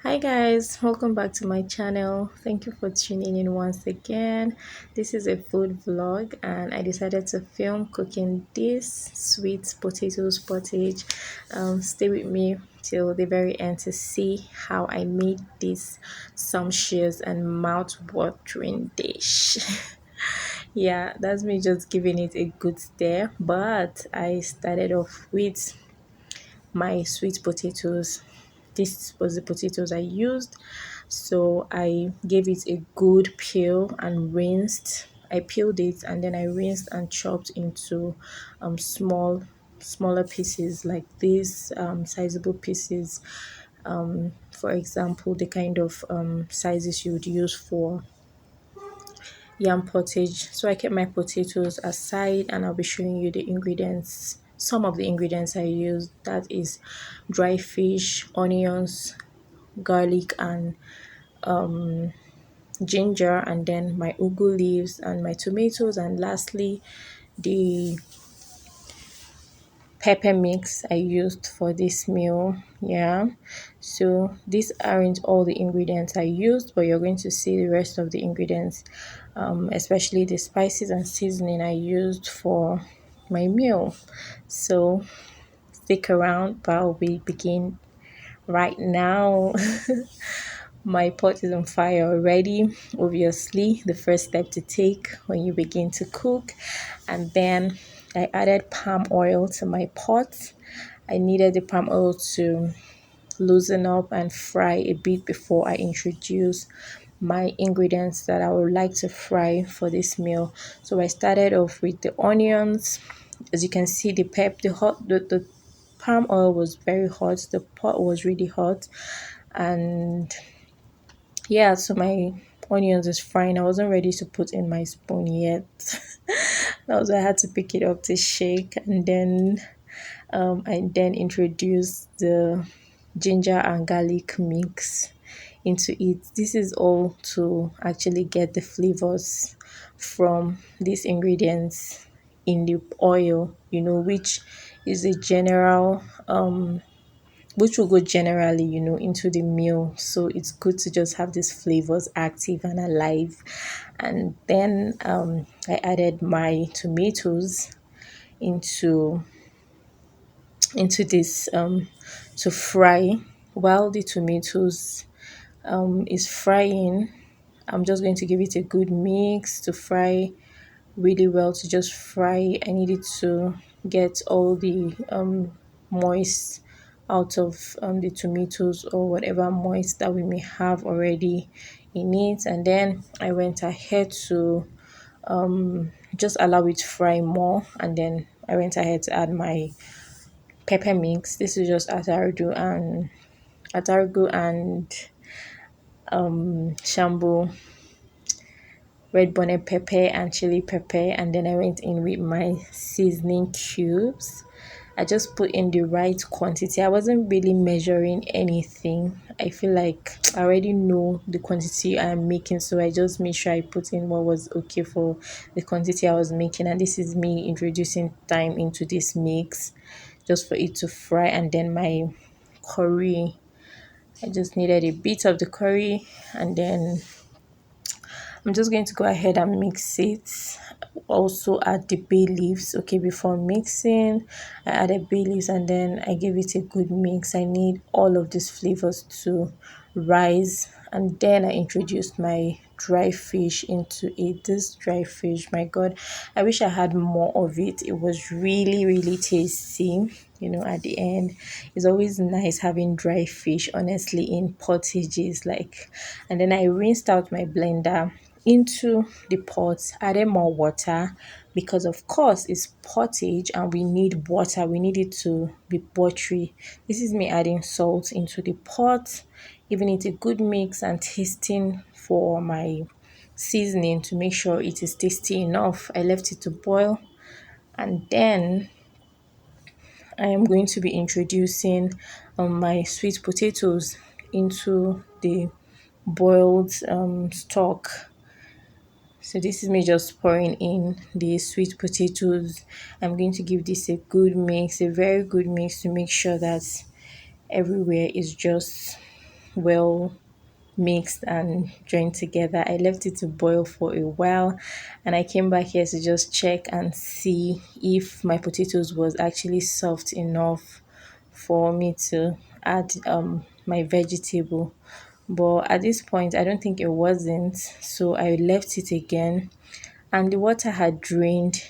Hi guys, welcome back to my channel. Thank you for tuning in once again. This is a food vlog and I decided to film cooking this sweet potatoes pottage. Stay with me till the very end to see how I made this sumptuous and mouth-watering dish. Yeah, that's me just giving it a good stare, but I started off with my sweet potatoes. This was the potatoes I used. So I gave it a good peel and rinsed. I peeled it and then I rinsed and chopped into smaller pieces like this, sizable pieces. For example, the kind of sizes you would use for yam pottage. So I kept my potatoes aside and I'll be showing you the ingredients. Some of the ingredients I used, that is dry fish, onions, garlic, and ginger, and then my ugu leaves and my tomatoes, and lastly the pepper mix I used for this meal. Yeah, so these aren't all the ingredients I used, but you're going to see the rest of the ingredients, especially the spices and seasoning I used for my meal. So stick around, but we begin right now. My pot is on fire already. Obviously, the first step to take when you begin to cook. And then I added palm oil to my pot. I needed the palm oil to loosen up and fry a bit before I introduce my ingredients that I would like to fry for this meal. So I started off with the onions. As you can see, the palm oil was very hot. The pot was really hot, and yeah, so my onions is frying. I wasn't ready to put in my spoon yet. That was why I had to pick it up to shake, and then I then introduced the ginger and garlic mix into it. This is all to actually get the flavors from these ingredients in the oil, which is a general which will go generally, into the meal. So it's good to just have these flavors active and alive. And then I added my tomatoes into this to fry. While the tomatoes is frying, I'm just going to give it a good mix to fry really well, to just fry. I need it to get all the moist out of the tomatoes or whatever moist that we may have already in it. And then I went ahead to just allow it to fry more, and then I went ahead to add my pepper mix. This is just ataragu and shambo, red bonnet pepper and chili pepper, and then I went in with my seasoning cubes. I just put in the right quantity. I wasn't really measuring anything. I feel like I already know the quantity I'm making, so I just made sure I put in what was okay for the quantity I was making. And this is me introducing thyme into this mix just for it to fry. And then my curry, I just needed a bit of the curry, and then I'm just going to go ahead and mix it. Also add the bay leaves. Okay, before mixing, I added bay leaves and then I gave it a good mix. I need all of these flavors to rise, and then I introduced my dry fish into it. This dry fish, my god, I wish I had more of it. It was really tasty. At the end, it's always nice having dry fish, honestly, in pottages. And then I rinsed out my blender into the pot, added more water because of course it's pottage and we need water. We need it to be buttery. This is me adding salt into the pot, giving it a good mix and tasting for my seasoning to make sure it is tasty enough. I left it to boil, and then I am going to be introducing my sweet potatoes into the boiled stock. So this is me just pouring in the sweet potatoes. I'm going to give this a very good mix to make sure that everywhere is just well mixed and joined together. I left it to boil for a while, and I came back here to just check and see if my potatoes was actually soft enough for me to add my vegetable. But at this point I don't think it wasn't, so I left it again, and the water had drained,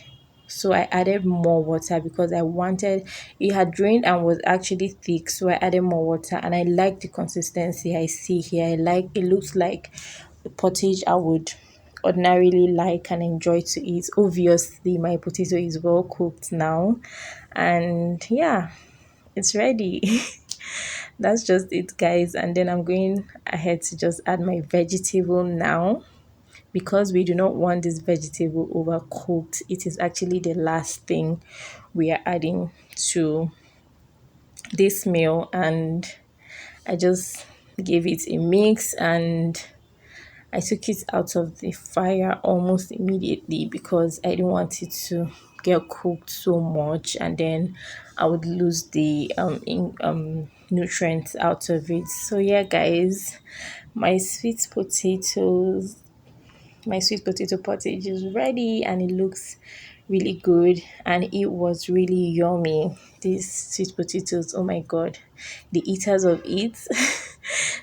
so I added more water because I wanted it had drained and was actually thick, so I added more water, and I like the consistency I see here. I like it, looks like the pottage I would ordinarily like and enjoy to eat. Obviously my potato is well cooked now, and yeah, it's ready. That's just it, guys. And then I'm going ahead to just add my vegetable now, because we do not want this vegetable overcooked. It is actually the last thing we are adding to this meal. And I just gave it a mix, and I took it out of the fire almost immediately because I didn't want it to get cooked so much, and then I would lose the nutrients out of it. So yeah, guys, my sweet potatoes my sweet potato pottage is ready, and it looks really good, and it was really yummy. These sweet potatoes, oh my god, the eaters of it.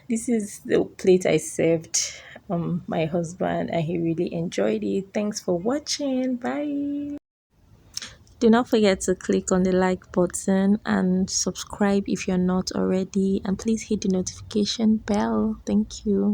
This is the plate I served my husband, and he really enjoyed it. Thanks for watching. Bye. Do not forget to click on the like button and subscribe if you're not already, and please hit the notification bell. Thank you.